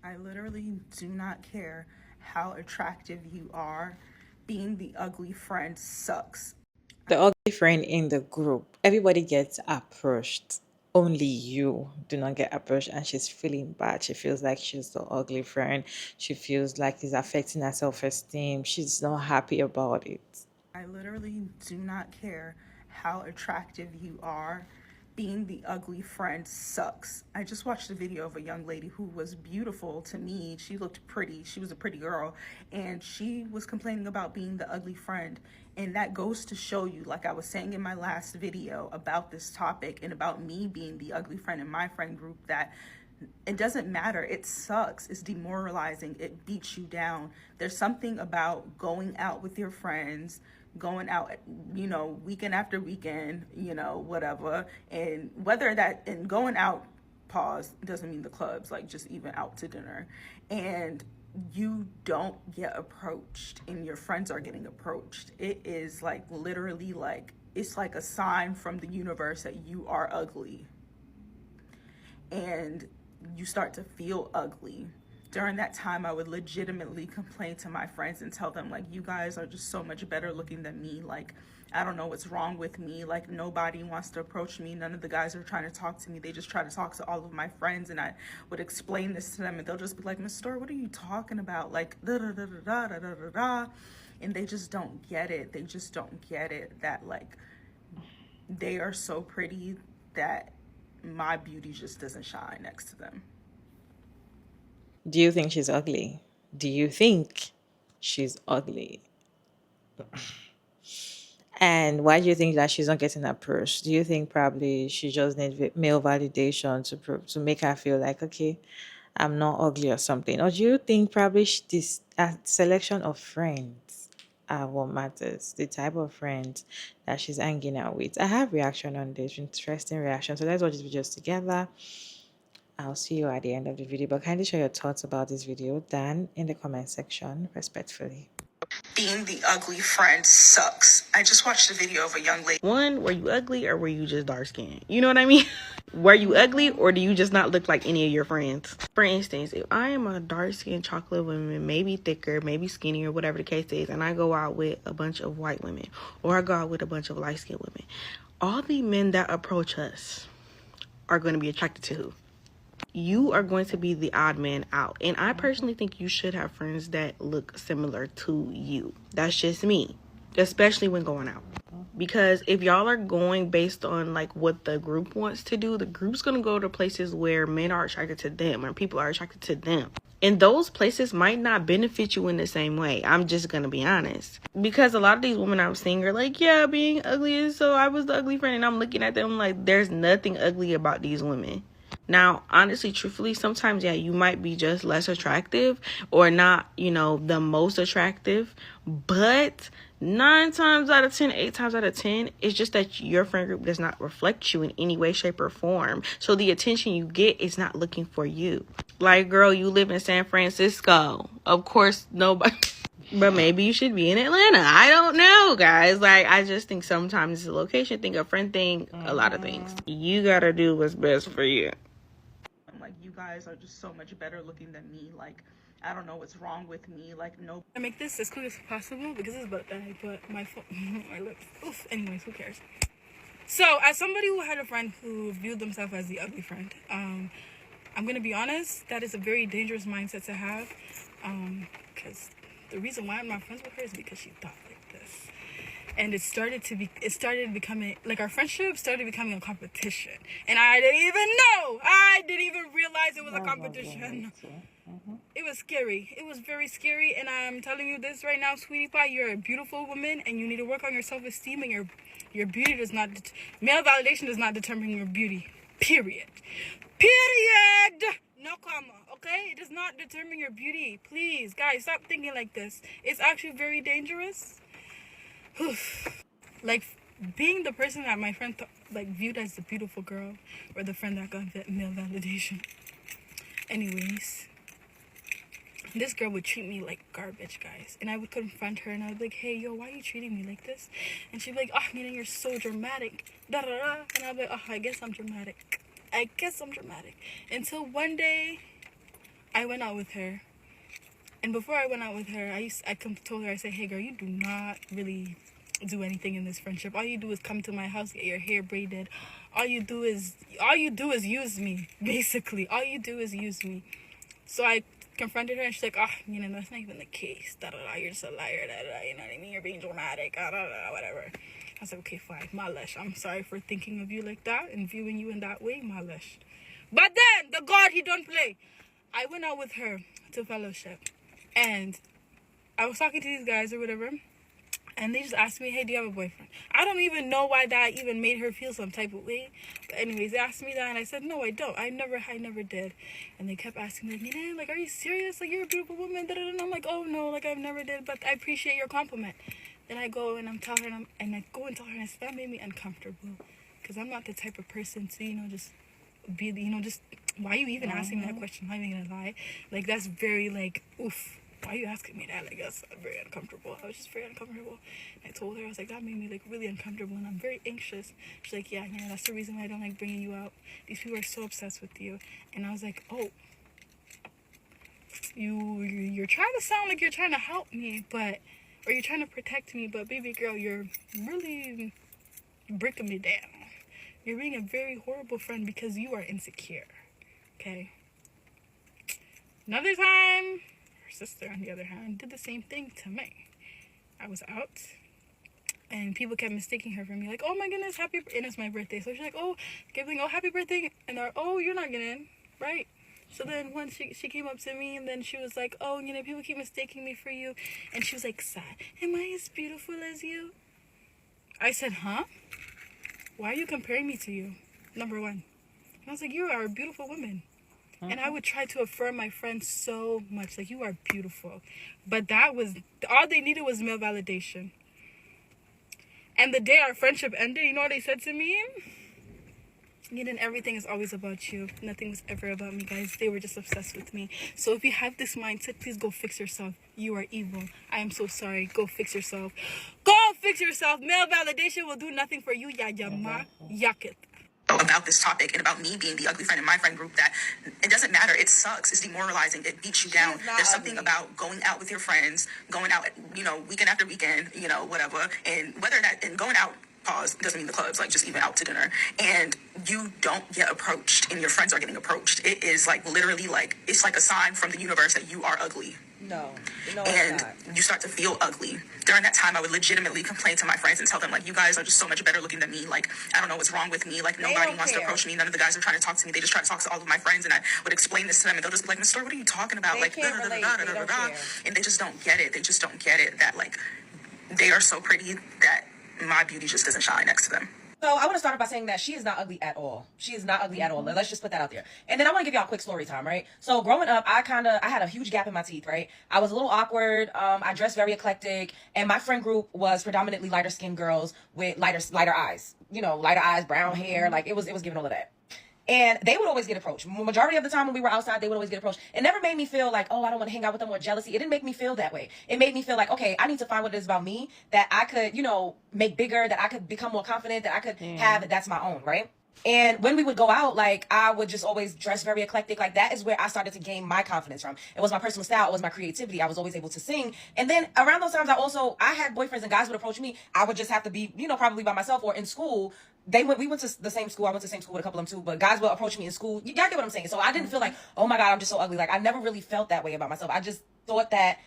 I literally do not care how attractive you are. Being the ugly friend sucks. The ugly friend in the group, everybody gets approached. Only you do not get approached, and she's feeling bad. She feels like she's the ugly friend. She feels like it's affecting her self esteem. She's not happy about it. I literally do not care how attractive you are. Being the ugly friend sucks. I just watched a video of a young lady who was beautiful to me. She looked pretty. She was a pretty girl. And she was complaining about being the ugly friend. And that goes to show you, like I was saying in my last video about this topic and about me being the ugly friend in my friend group, that it doesn't matter. It sucks. It's demoralizing. It beats you down. There's something about going out with your friends, going out, weekend after weekend, whatever. And whether that, and going out, pause, doesn't mean the clubs, like just even out to dinner. And you don't get approached and your friends are getting approached. It is like literally like, it's like a sign from the universe that you are ugly, and you start to feel ugly. During that time, I would legitimately complain to my friends and tell them, like, you guys are just so much better looking than me. Like, I don't know what's wrong with me. Like, nobody wants to approach me. None of the guys are trying to talk to me. They just try to talk to all of my friends. And I would explain this to them, and they'll just be like, Miss Store, what are you talking about? Like, da da da da da da da da. And they just don't get it. They just don't get it that, like, they are so pretty that my beauty just doesn't shine next to them. Do you think she's ugly? Do you think she's ugly? And why do you think that she's not getting approached? Do you think probably she just needs male validation to make her feel like, okay, I'm not ugly or something? Or do you think probably this selection of friends are what matters? The type of friends that she's hanging out with. I have reaction on this, interesting reaction. So let's watch this videos together. I'll see you at the end of the video. But kindly share your thoughts about this video down in the comment section, respectfully. Being the ugly friend sucks. I just watched a video of a young lady. One, were you ugly or were you just dark skinned? You know what I mean? Were you ugly or do you just not look like any of your friends? For instance, if I am a dark skinned chocolate woman, maybe thicker, maybe skinnier, whatever the case is, and I go out with a bunch of white women or I go out with a bunch of light skinned women, all the men that approach us are going to be attracted to who? You are going to be the odd man out. And I personally think you should have friends that look similar to you. That's just me, especially when going out. Because if y'all are going based on like what the group wants to do, the group's going to go to places where men are attracted to them or people are attracted to them. And those places might not benefit you in the same way. I'm just going to be honest. Because a lot of these women I'm seeing are like, yeah, being ugly is so I was the ugly friend. And I'm looking at them like there's nothing ugly about these women. Now, honestly, truthfully, sometimes, yeah, you might be just less attractive or not, the most attractive. But 9 times out of 10, 8 times out of 10, it's just that your friend group does not reflect you in any way, shape, or form. So the attention you get is not looking for you. Like, girl, you live in San Francisco. Of course, nobody... But maybe you should be in Atlanta. I don't know, guys. Like, I just think sometimes it's a location thing, a friend thing, a lot of things. You gotta do what's best for you. Like, you guys are just so much better looking than me. Like, I don't know what's wrong with me. Like, no. I make this as quick as possible because it's about that I put my phone, my lips. Oof. Anyways, who cares? So, as somebody who had a friend who viewed themselves as the ugly friend, I'm gonna be honest. That is a very dangerous mindset to have, because the reason why I'm not friends with her is because she thought like this. And it started becoming, like, our friendship started becoming a competition. And I didn't even realize it was a competition. It was scary. It was very scary. And I'm telling you this right now, sweetie pie, you're a beautiful woman and you need to work on your self-esteem, and your beauty does not, male validation does not determine your beauty. Period. No comma, okay? It does not determine your beauty. Please, guys, stop thinking like this. It's actually very dangerous. Like, being the person that my friend viewed as the beautiful girl, or the friend that got male validation. Anyways, this girl would treat me like garbage, guys. And I would confront her and I would be like, hey, yo, why are you treating me like this? And she'd be like, oh, you're so dramatic. Da da da. And I'd be like, oh, I guess I'm dramatic. Until one day, I went out with her. And before I went out with her, told her, I said, hey girl, you do not really do anything in this friendship. All you do is come to my house, get your hair braided. All you do is use me, basically. All you do is use me. So I confronted her and she's like, that's not even the case. You're just a liar. You know what I mean? You're being dramatic. Whatever. I was like, okay, fine. Malish. I'm sorry for thinking of you like that and viewing you in that way. Malish. But then, the God, he don't play. I went out with her to fellowship. And I was talking to these guys or whatever, and they just asked me, hey, do you have a boyfriend? I don't even know why that even made her feel some type of way. But anyways, they asked me that, and I said, no, I don't. I never did. And they kept asking me, like, Nina, like, are you serious? Like, you're a beautiful woman. And I'm like, oh, no, like, I've never did, but I appreciate your compliment. Then I go and I'm telling her, and I go and tell her, and that made me uncomfortable. Because I'm not the type of person to, just be, just, why are you even asking me that question? I'm not even gonna lie. Like, that's very, like, oof. Why are you asking me that? Like, that's very uncomfortable. I was just very uncomfortable. And I told her, I was like, that made me, like, really uncomfortable, and I'm very anxious. She's like, yeah, that's the reason why I don't like bringing you out. These people are so obsessed with you. And I was like, oh, you're trying to sound like you're trying to help me, or you're trying to protect me, but baby girl, you're really breaking me down. You're being a very horrible friend because you are insecure, okay? Another time, her sister, on the other hand, did the same thing to me. I was out, and people kept mistaking her for me, like, oh my goodness, and it's my birthday. So she's like, oh, happy birthday, and they're, oh, you're not getting, right? So then once she came up to me, and then she was like, oh, people keep mistaking me for you. And she was like, Sad, am I as beautiful as you? I said, huh? Why are you comparing me to you? Number one. And I was like, you are a beautiful woman. And I would try to affirm my friends so much, like, you are beautiful. But all they needed was male validation. And the day our friendship ended, you know what they said to me? Everything is always about you. Nothing was ever about me, guys. They were just obsessed with me. So if you have this mindset, please go fix yourself. You are evil. I am so sorry. Go fix yourself. Go fix yourself. Male validation will do nothing for you. Yakit. About this topic and about me being the ugly friend in my friend group, that it doesn't matter. It sucks. It's demoralizing. It beats you down. There's something about going out with your friends, going out, weekend after weekend, whatever. And going out, pause, doesn't mean the clubs, like just even out to dinner. And you don't get approached and your friends are getting approached. It is like literally like, it's like a sign from the universe that you are ugly. No, and you start to feel ugly. During that time, I would legitimately complain to my friends and tell them, like, you guys are just so much better looking than me. Like, I don't know what's wrong with me. Like, nobody wants to approach me. None of the guys are trying to talk to me. They just try to talk to all of my friends, and I would explain this to them, and they'll just be like, Miss Story, what are you talking about? They Like, can't relate. They don't care. And they just don't get it. They just don't get it that, like, they are so pretty that my beauty just doesn't shine next to them. So I want to start off by saying that she is not ugly at all. She is not ugly at all. Let's just put that out there. And then I want to give y'all a quick story time, right? So growing up, I had a huge gap in my teeth, right? I was a little awkward. I dressed very eclectic, and my friend group was predominantly lighter skinned girls with lighter eyes. Lighter eyes, brown hair. Like it was giving all of that. And they would always get approached. Majority of the time when we were outside, they would always get approached. It never made me feel like, oh, I don't want to hang out with them, or jealousy. It didn't make me feel that way. It made me feel like, okay, I need to find what it is about me that I could, make bigger, that I could become more confident, that I could have, that's my own, right? And when we would go out, like, I would just always dress very eclectic. Like, that is where I started to gain my confidence from. It was my personal style. It was my creativity. I was always able to sing. And then around those times, I had boyfriends and guys would approach me. I would just have to be, probably by myself, or in school. We went to the same school. I went to the same school with a couple of them too, but guys would approach me in school. You gotta get what I'm saying. So I didn't feel like, oh my God, I'm just so ugly. Like, I never really felt that way about myself. I just thought that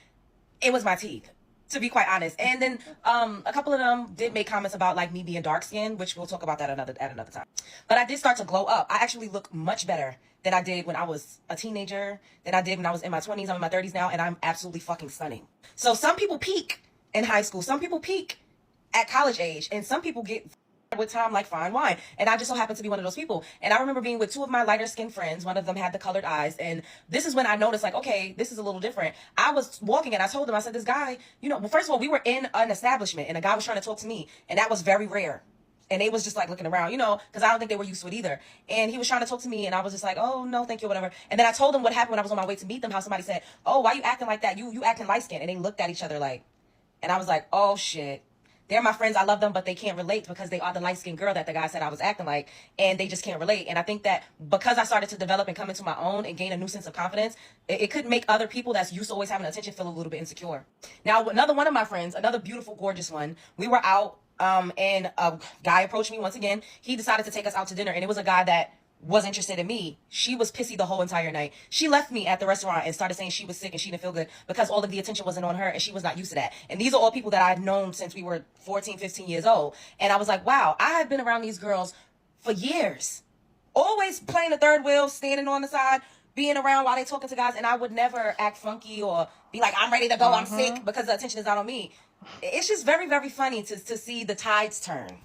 it was my teeth, to be quite honest. And then a couple of them did make comments about like me being dark skinned, which we'll talk about that at another time. But I did start to glow up. I actually look much better than I did when I was a teenager, than I did when I was in my 20s. I'm in my 30s now, and I'm absolutely fucking stunning. So some people peak in high school, some people peak at college age, and some people get with time like fine wine. And I just so happened to be one of those people. And I remember being with two of my lighter skinned friends. One of them had the colored eyes. And this is when I noticed, like, okay, this is a little different. I was walking and I told them, I said, this guy, well, first of all, we were in an establishment and a guy was trying to talk to me. And that was very rare. And they was just like looking around, because I don't think they were used to it either. And he was trying to talk to me, and I was just like, oh, no, thank you, whatever. And then I told them what happened when I was on my way to meet them, how somebody said, oh, why you acting like that? You acting light skinned. And they looked at each other like, and I was like, oh shit. they're my friends, I love them, but they can't relate because they are the light-skinned girl that the guy said I was acting like, and they just can't relate. And I think that because I started to develop and come into my own and gain a new sense of confidence, it could make other people that's used to always having attention feel a little bit insecure. Now, another one of my friends, another beautiful, gorgeous one, we were out, and a guy approached me once again. He decided to take us out to dinner, and it was a guy that was interested in me. She was pissy the whole entire night. She left me at the restaurant and started saying she was sick and she didn't feel good because all of the attention wasn't on her and she was not used to that. And these are all people that I've known since we were 14, 15 years old. And I was like, wow, I have been around these girls for years. Always playing the third wheel, standing on the side, being around while they talking to guys, and I would never act funky or be like, I'm ready to go, I'm sick, because the attention is not on me. It's just very, very funny to see the tides turn.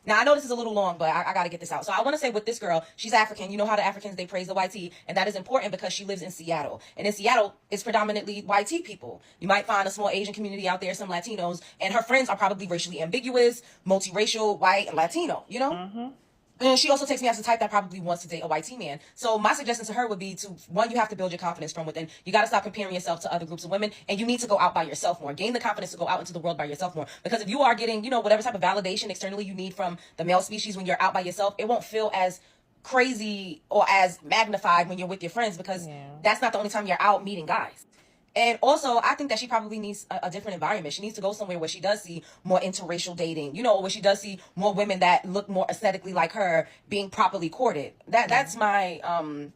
Now, I know this is a little long, but I got to get this out. So I want to say with this girl, she's African. You know how the Africans, they praise the white tea. And that is important because she lives in Seattle. And in Seattle, it's predominantly white tea people. You might find a small Asian community out there, some Latinos. And her friends are probably racially ambiguous, multiracial, white, and Latino, you know? And she also takes me as the type that probably wants to date a white tea man. So my suggestion to her would be to, one, you have to build your confidence from within. You got to stop comparing yourself to other groups of women, and you need to go out by yourself more. Gain the confidence to go out into the world by yourself more. Because if you are getting, whatever type of validation externally you need from the male species when you're out by yourself, it won't feel as crazy or as magnified when you're with your friends, because that's not the only time you're out meeting guys. And also, I think that she probably needs a different environment. She needs to go somewhere where she does see more interracial dating, where she does see more women that look more aesthetically like her being properly courted. That's my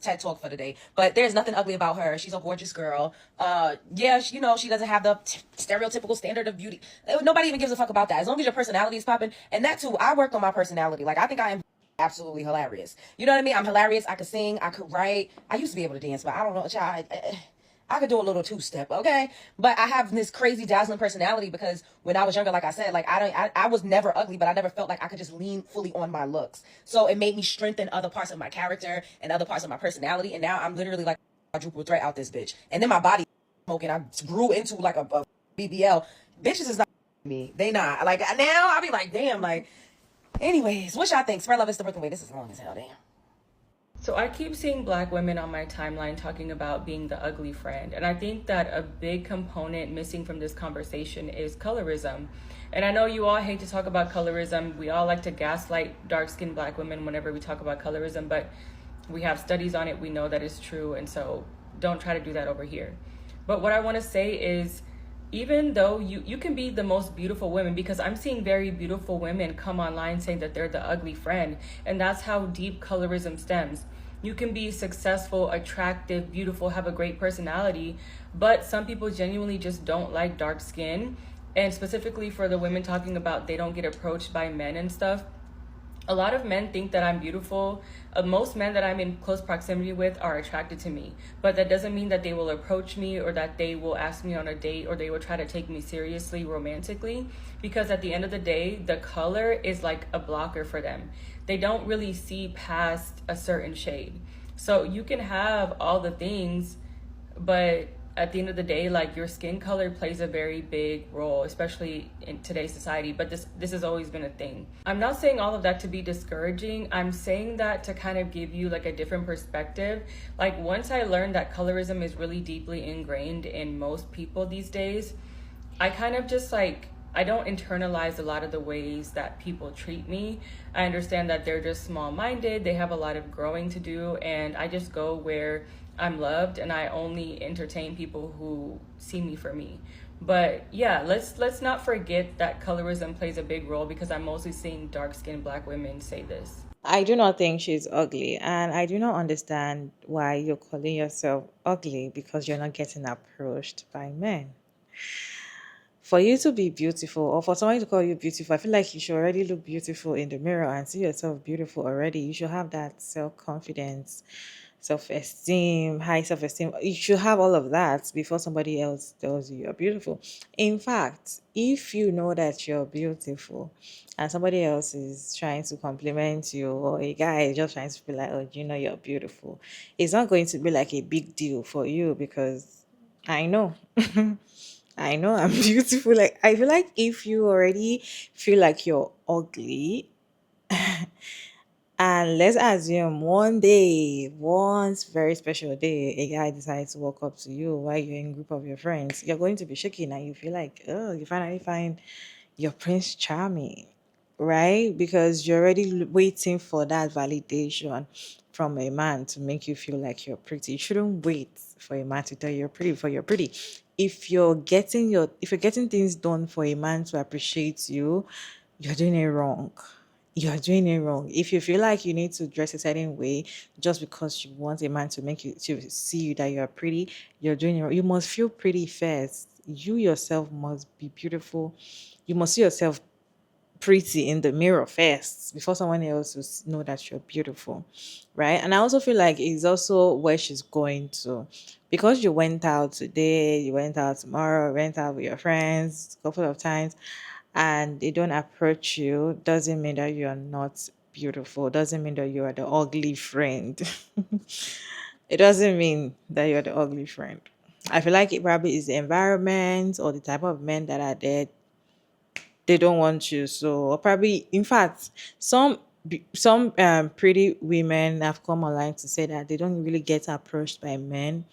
TED talk for today. But there's nothing ugly about her. She's a gorgeous girl. She doesn't have the stereotypical standard of beauty. Nobody even gives a fuck about that. As long as your personality is popping. And that too, I worked on my personality. Like, I think I am absolutely hilarious. You know what I mean? I'm hilarious. I could sing. I could write. I used to be able to dance, but I don't know, child. I could do a little two-step, okay? But I have this crazy dazzling personality because when I was younger, like I said, like I was never ugly, but I never felt like I could just lean fully on my looks. So it made me strengthen other parts of my character and other parts of my personality. And now I'm literally like a quadruple threat out this bitch. And then my body smoking. I grew into like a BBL. Bitches is not me. They not. Like now I'll be like, damn, like, anyways, what y'all think? Spread love is the Brooklyn way. This is long as hell, damn. So I keep seeing Black women on my timeline talking about being the ugly friend. And I think that a big component missing from this conversation is colorism. And I know you all hate to talk about colorism. We all like to gaslight dark-skinned Black women whenever we talk about colorism, but we have studies on it. We know that it's true. And so don't try to do that over here. But what I want to say is, even though you can be the most beautiful women, because I'm seeing very beautiful women come online saying that they're the ugly friend, and that's how deep colorism stems. You can be successful, attractive, beautiful, have a great personality, but some people genuinely just don't like dark skin. And specifically for the women talking about they don't get approached by men and stuff, a lot of men think that I'm beautiful. Most men that I'm in close proximity with are attracted to me, but that doesn't mean that they will approach me or that they will ask me on a date or they will try to take me seriously romantically, because at the end of the day, the color is like a blocker for them. They don't really see past a certain shade. So you can have all the things, but at the end of the day, like, your skin color plays a very big role, especially in today's society. But this has always been a thing. I'm not saying all of that to be discouraging. I'm saying that to kind of give you like a different perspective. Like, once I learned that colorism is really deeply ingrained in most people these days, I kind of just like, I don't internalize a lot of the ways that people treat me. I understand that they're just small-minded. They have a lot of growing to do, and I just go where I'm loved, and I only entertain people who see me for me. But yeah, let's not forget that colorism plays a big role, because I'm mostly seeing dark-skinned Black women say this. I do not think she's ugly, and I do not understand why you're calling yourself ugly because you're not getting approached by men. For you to be beautiful, or for somebody to call you beautiful, I feel like you should already look beautiful in the mirror and see yourself beautiful already. You should have that self-confidence, self-esteem, high self-esteem. You should have all of that before somebody else tells you you're beautiful. In fact, if you know that you're beautiful and somebody else is trying to compliment you, or a guy is just trying to be like, oh, you're beautiful, it's not going to be like a big deal for you, because I know. I know I'm beautiful. Like, I feel like if you already feel like you're ugly, and let's assume one day, one very special day, a guy decides to walk up to you while you're in a group of your friends, you're going to be shaking and you feel like, oh, you finally find you're Prince Charming, right? Because you're already waiting for that validation from a man to make you feel like you're pretty. You shouldn't wait for a man to tell you you're pretty before you're pretty. If you're getting things done for a man to appreciate you, you're doing it wrong. You're doing it wrong. If you feel like you need to dress a certain way just because you want a man to make you to see you that you're pretty, you're doing it wrong. You must feel pretty first. You yourself must be beautiful. You must see yourself pretty in the mirror first before someone else will know that you're beautiful, right? And I also feel like it's also where she's going to, because you went out today, you went out tomorrow, went out with your friends a couple of times, and they don't approach you, doesn't mean that you are not beautiful, doesn't mean that you are the ugly friend. It doesn't mean that you're the ugly friend. I feel like it probably is the environment or the type of men that are there, they don't want you. So, or probably, in fact, some pretty women have come online to say that they don't really get approached by men,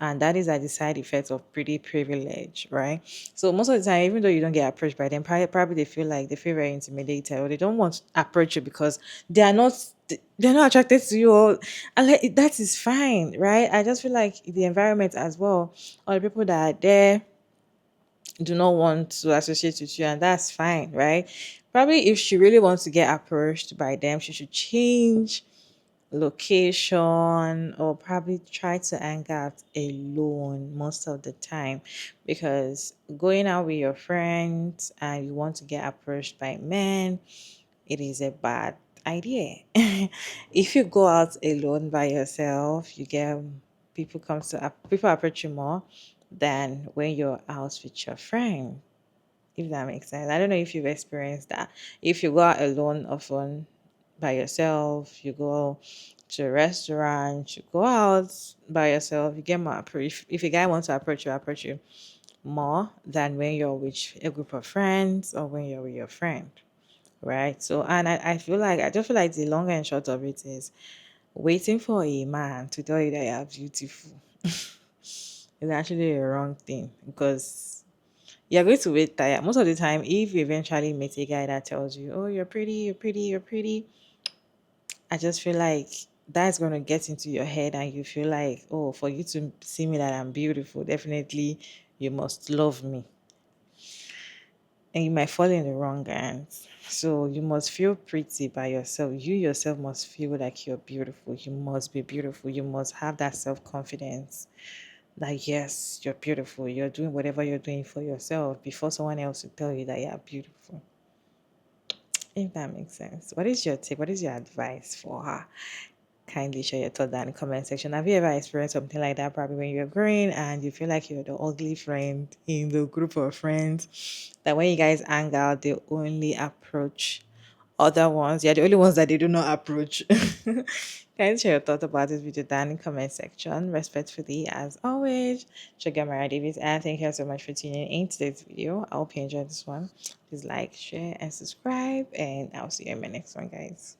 and that is at the side effect of pretty privilege, right? So most of the time, even though you don't get approached by them, probably they feel like they feel very intimidated, or they don't want to approach you because they're not attracted to you, and like, that is fine, right? I just feel like the environment as well, or the people that are there do not want to associate with you, and that's fine, right? Probably if she really wants to get approached by them, she should change location, or probably try to hang out alone most of the time, because going out with your friends and you want to get approached by men, it is a bad idea. If you go out alone by yourself, you get people approach you more than when you're out with your friend, if that makes sense. I don't know if you've experienced that. If you go out alone often by yourself, you go to a restaurant, you go out by yourself, you get more approach. If a guy wants to approach you more than when you're with a group of friends or when you're with your friend. Right. So, and I just feel like the long and short of it is waiting for a man to tell you that you're beautiful is actually a wrong thing, because you're going to wait tired. Most of the time, if you eventually meet a guy that tells you, oh, you're pretty, you're pretty, you're pretty, I just feel like that's going to get into your head, and you feel like, oh, for you to see me that I'm beautiful, definitely you must love me. And you might fall in the wrong hands. So you must feel pretty by yourself. You yourself must feel like you're beautiful. You must be beautiful. You must have that self confidence that yes, you're beautiful. You're doing whatever you're doing for yourself before someone else will tell you that you're beautiful. If that makes sense. What is your tip? What is your advice for her? Kindly share your thought down in the comment section. Have you ever experienced something like that? Probably when you're growing and you feel like you're the ugly friend in the group of friends, that when you guys hang out, they only approach other ones. You're the only ones that they do not approach. Kindly share your thoughts about this video down in the comment section. Respectfully, as always, Sugar Mara Davis. And thank you so much for tuning in today's video. I hope you enjoyed this one. Please like, share, and subscribe. And I'll see you in my next one, guys.